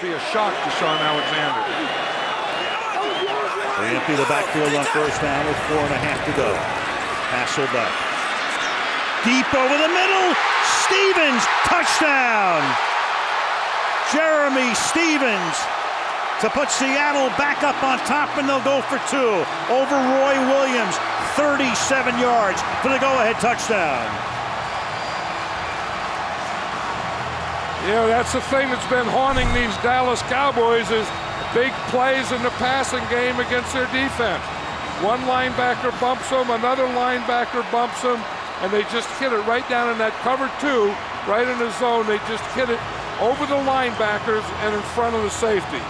be a shock to Sean Alexander. They empty the backfield on first down with 4.5 to go. Hasselbeck. Deep over the middle. Stevens, touchdown. Jeremy Stevens to put Seattle back up on top, and they'll go for 2 over Roy Williams. 37 yards for the go-ahead touchdown. Yeah, that's the thing that's been haunting these Dallas Cowboys is big plays in the passing game against their defense. One linebacker bumps them, another linebacker bumps them, and they just hit it right down in that cover 2, right in the zone. They just hit it over the linebackers and in front of the safety.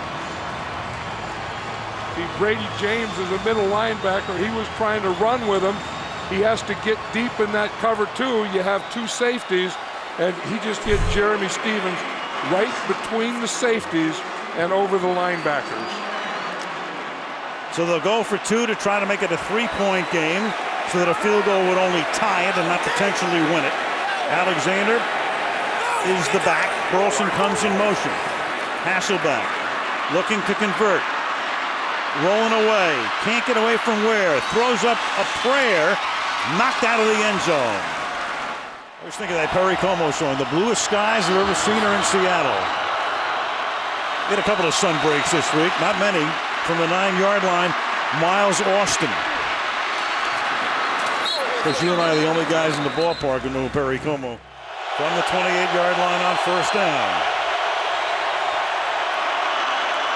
See, Brady James is a middle linebacker. He was trying to run with him. He has to get deep in that cover 2. You have 2 safeties, and he just hit Jeremy Stevens right between the safeties and over the linebackers. So they'll go for 2 to try to make it a 3-point game so that a field goal would only tie it and not potentially win it. Alexander is the back. Burleson comes in motion. Hasselbeck looking to convert. Rolling away. Can't get away from where. Throws up a prayer. Knocked out of the end zone. I was thinking of that Perry Como song. The bluest skies I've ever seen are in Seattle. Get a couple of sun breaks this week. Not many. From the 9-yard line, Miles Austin. Because you and I are the only guys in the ballpark who know Perry Como. From the 28-yard line on first down.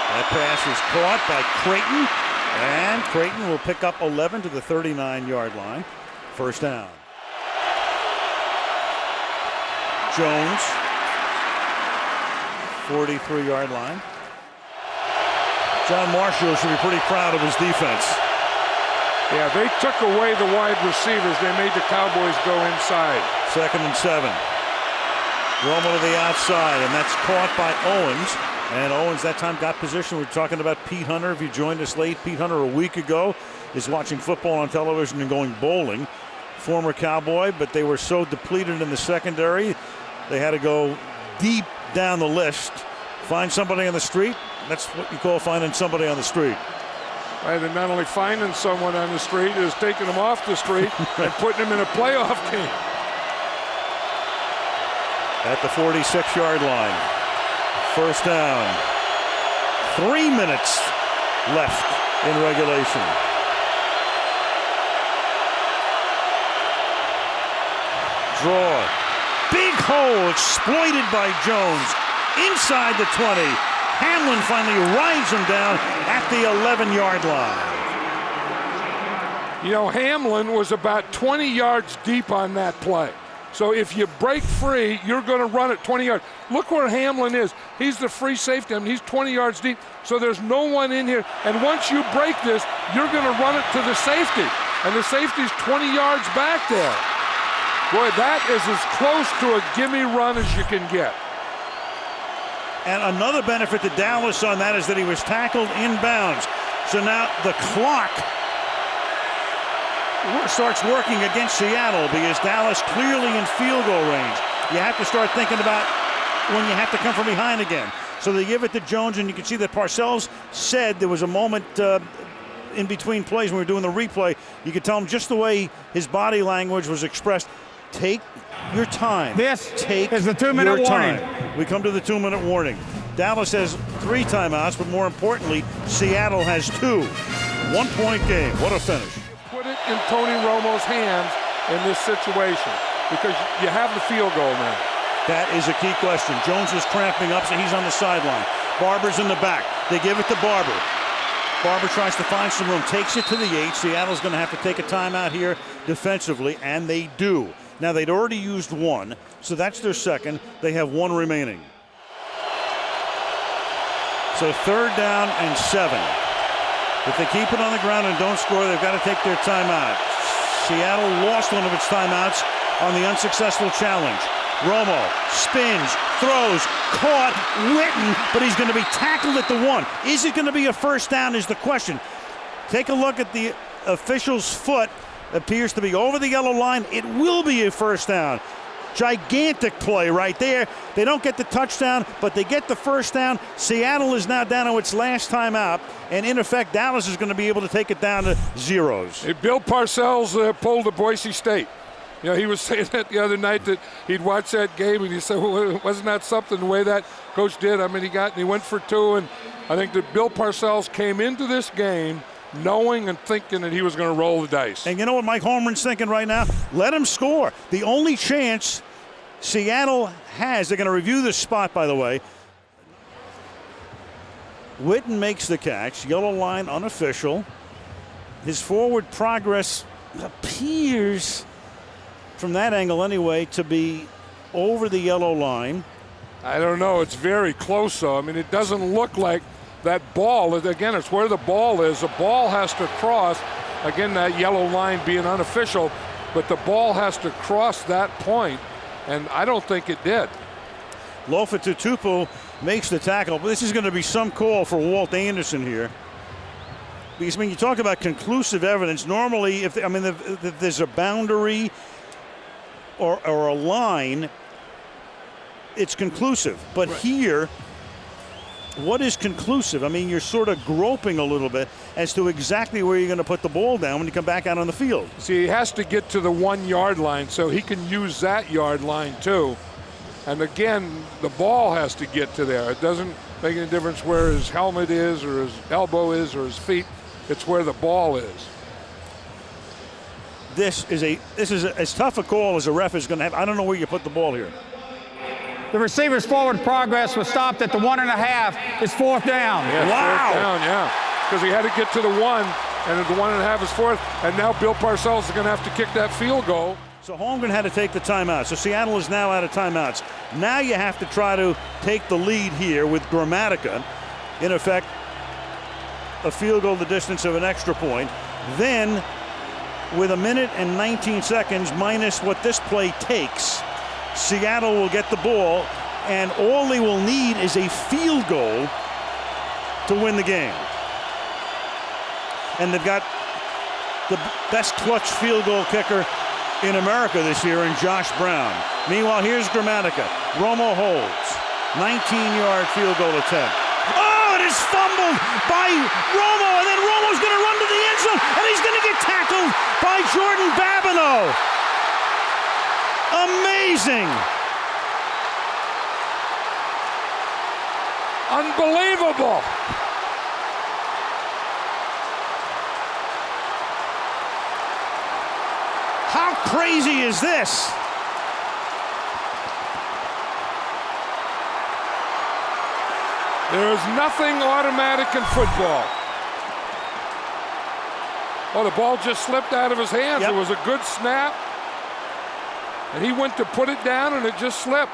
That pass is caught by Creighton, and Creighton will pick up 11 to the 39-yard line. First down. Jones, 43-yard line. John Marshall should be pretty proud of his defense. Yeah, they took away the wide receivers. They made the Cowboys go inside. 2nd and 7. Romo to the outside, and that's caught by Owens. And Owens that time got position. We're talking about Pete Hunter. If you joined us late, Pete Hunter a week ago is watching football on television and going bowling. Former Cowboy, but they were so depleted in the secondary, they had to go deep down the list. Find somebody on the street. That's what you call finding somebody on the street. Right, and not only finding someone on the street, is taking them off the street and putting them in a playoff game. At the 46-yard line. First down. 3 minutes left in regulation. Draw. Big hole exploited by Jones. Inside the 20. Hamlin finally rides him down at the 11-yard line. You know, Hamlin was about 20 yards deep on that play. So if you break free, you're going to run it 20 yards. Look where Hamlin is. He's the free safety. I mean, he's 20 yards deep. So there's no one in here. And once you break this, you're going to run it to the safety. And the safety's 20 yards back there. Boy, that is as close to a gimme run as you can get. And another benefit to Dallas on that is that he was tackled inbounds. So now the clock starts working against Seattle because Dallas clearly in field goal range. You have to start thinking about when you have to come from behind again. So they give it to Jones, and you can see that Parcells said there was a moment in between plays when we were doing the replay. You could tell him just the way his body language was expressed. Take your time. This Take is the 2-minute warning. We come to the 2-minute warning. Dallas has 3 timeouts, but more importantly, Seattle has 2. 1-point game. What a finish. Put it in Tony Romo's hands in this situation because you have the field goal now. That is a key question. Jones is cramping up, so he's on the sideline. Barber's in the back. They give it to Barber. Barber tries to find some room, takes it to the 8. Seattle's going to have to take a timeout here defensively, and they do. Now, they'd already used 1, so that's their second. They have 1 remaining. So 3rd down and 7. If they keep it on the ground and don't score, they've got to take their timeout. Seattle lost one of its timeouts on the unsuccessful challenge. Romo spins, throws, caught, Witten, but he's going to be tackled at the 1. Is it going to be a first down is the question. Take a look at the official's foot. Appears to be over the yellow line. It will be a first down. Gigantic play right there. They don't get the touchdown, but they get the first down. Seattle is now down to its last time out, and in effect, Dallas is going to be able to take it down to zeros. Hey, Bill Parcells pulled a Boise State. You know, he was saying that the other night that he'd watched that game, and he said, well, wasn't that something the way that coach did? I mean, he went for two, and I think that Bill Parcells came into this game knowing and thinking that he was going to roll the dice. And you know what Mike Holmgren's thinking right now? Let him score. The only chance Seattle has, they're going to review this spot, by the way. Witten makes the catch. Yellow line unofficial. His forward progress appears, from that angle anyway, to be over the yellow line. I don't know. It's very close, though. I mean, it doesn't look like that ball. Again, it's where the ball is. The ball has to cross. Again, that yellow line being unofficial, but the ball has to cross that point, and I don't think it did. Lofa Tutupu makes the tackle, but this is going to be some call for Walt Anderson here. Because when you talk about conclusive evidence, normally, if there's a boundary or a line, it's conclusive. But here, what is conclusive? I mean, you're sort of groping a little bit as to exactly where you're going to put the ball down when you come back out on the field. See, he has to get to the 1 yard line, so he can use that yard line too. And again, the ball has to get to there. It doesn't make any difference where his helmet is or his elbow is or his feet. It's where the ball is. This is as tough a call as a ref is going to have. I don't know where you put the ball here. The receiver's forward progress was stopped at the 1.5. It's fourth down. Yeah, wow. Fourth down, yeah. Because he had to get to the 1, and the 1.5 is fourth. And now Bill Parcells is going to have to kick that field goal. So Holmgren had to take the timeout. So Seattle is now out of timeouts. Now you have to try to take the lead here with Grammatica. In effect, a field goal the distance of an extra point. Then, with 1 minute and 19 seconds minus what this play takes, Seattle will get the ball, and all they will need is a field goal to win the game. And they've got the best clutch field goal kicker in America this year in Josh Brown. Meanwhile, here's Grammatica. Romo holds. 19-yard field goal attempt. Oh, it is fumbled by Romo, and then Romo's going to run to the end zone, and he's going to get tackled by Jordan Babineau. Amazing. Unbelievable. How crazy is this? There is nothing automatic in football. Oh, the ball just slipped out of his hands. Yep. It was a good snap. And he went to put it down, and it just slipped.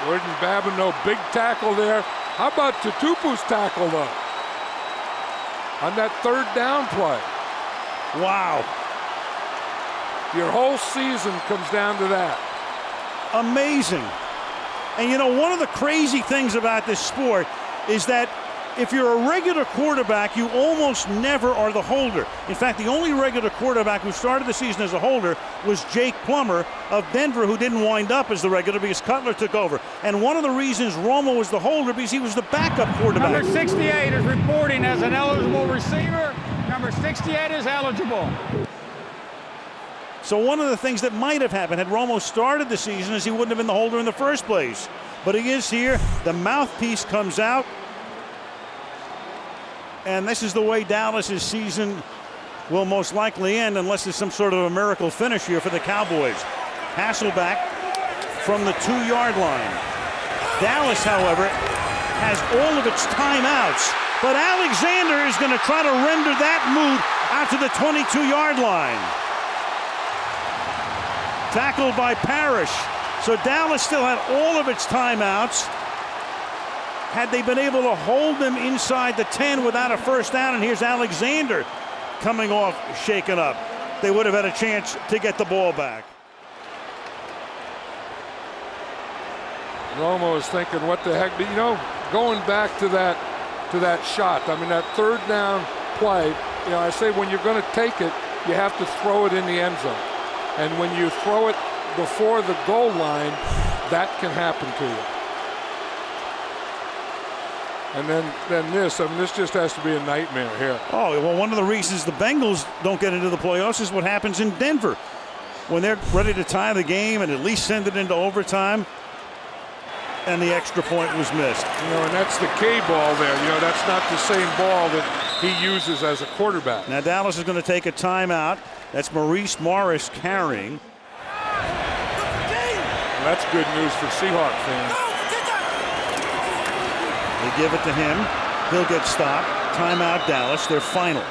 Jordan Babineau, big tackle there. How about Tutupu's tackle, though? On that third down play. Wow. Your whole season comes down to that. Amazing. And you know, one of the crazy things about this sport is that if you're a regular quarterback, you almost never are the holder. In fact, the only regular quarterback who started the season as a holder was Jake Plummer of Denver, who didn't wind up as the regular because Cutler took over. And one of the reasons Romo was the holder because he was the backup quarterback. Number 68 is reporting as an eligible receiver. Number 68 is eligible. So one of the things that might have happened had Romo started the season is he wouldn't have been the holder in the first place. But he is here. The mouthpiece comes out. And this is the way Dallas's season will most likely end unless there's some sort of a miracle finish here for the Cowboys. Hasselback from the 2-yard line. Dallas, however, has all of its timeouts. But Alexander is going to try to render that moot out to the 22-yard line. Tackled by Parrish. So Dallas still had all of its timeouts. Had they been able to hold them inside the 10 without a first down, and here's Alexander coming off shaken up, they would have had a chance to get the ball back. Romo is thinking, what the heck? You know, going back to that shot, I mean, that third down play, I say when you're going to take it, you have to throw it in the end zone. And when you throw it before the goal line, that can happen to you. And then this just has to be a nightmare here. Oh, well, one of the reasons the Bengals don't get into the playoffs is what happens in Denver. When they're ready to tie the game and at least send it into overtime, and the extra point was missed. And that's the K ball there. That's not the same ball that he uses as a quarterback. Now Dallas is going to take a timeout. That's Maurice Morris carrying. Well, that's good news for Seahawks fans. They give it to him. He'll get stopped. Timeout Dallas, their final.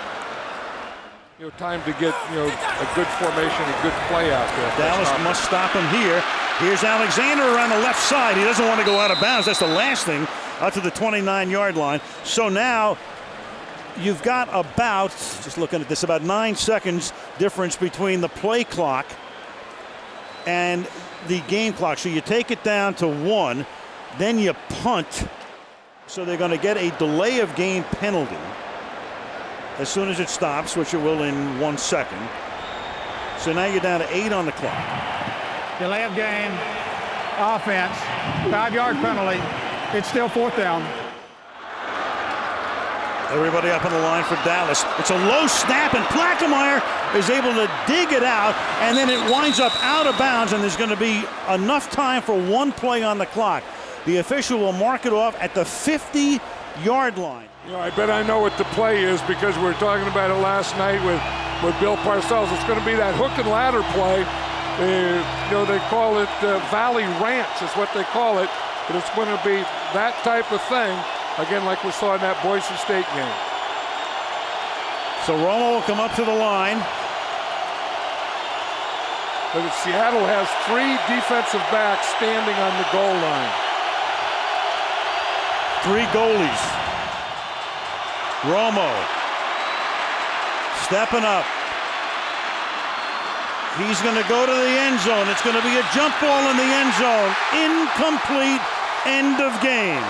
Time to get, a good formation, a good play out there. Dallas must stop him here. Here's Alexander around the left side. He doesn't want to go out of bounds. That's the last thing, out to the 29-yard line. So now you've got about, just looking at this, about 9 seconds difference between the play clock and the game clock. So you take it down to 1, then you punt. So they're going to get a delay of game penalty as soon as it stops, which it will in 1 second. So now you're down to 8 on the clock. Delay of game, offense, 5-yard penalty. It's still 4th down. Everybody up on the line for Dallas. It's a low snap, and Plackemire is able to dig it out, and then it winds up out of bounds, and there's going to be enough time for 1 play on the clock. The official will mark it off at the 50-yard line. I bet I know what the play is because we were talking about it last night with Bill Parcells. It's going to be that hook and ladder play. They call it Valley Ranch is what they call it, but it's going to be that type of thing, again, like we saw in that Boise State game. So Romo will come up to the line. But Seattle has 3 defensive backs standing on the goal line. 3 goalies. Romo stepping up. He's going to go to the end zone. It's going to be a jump ball in the end zone. Incomplete. End of game.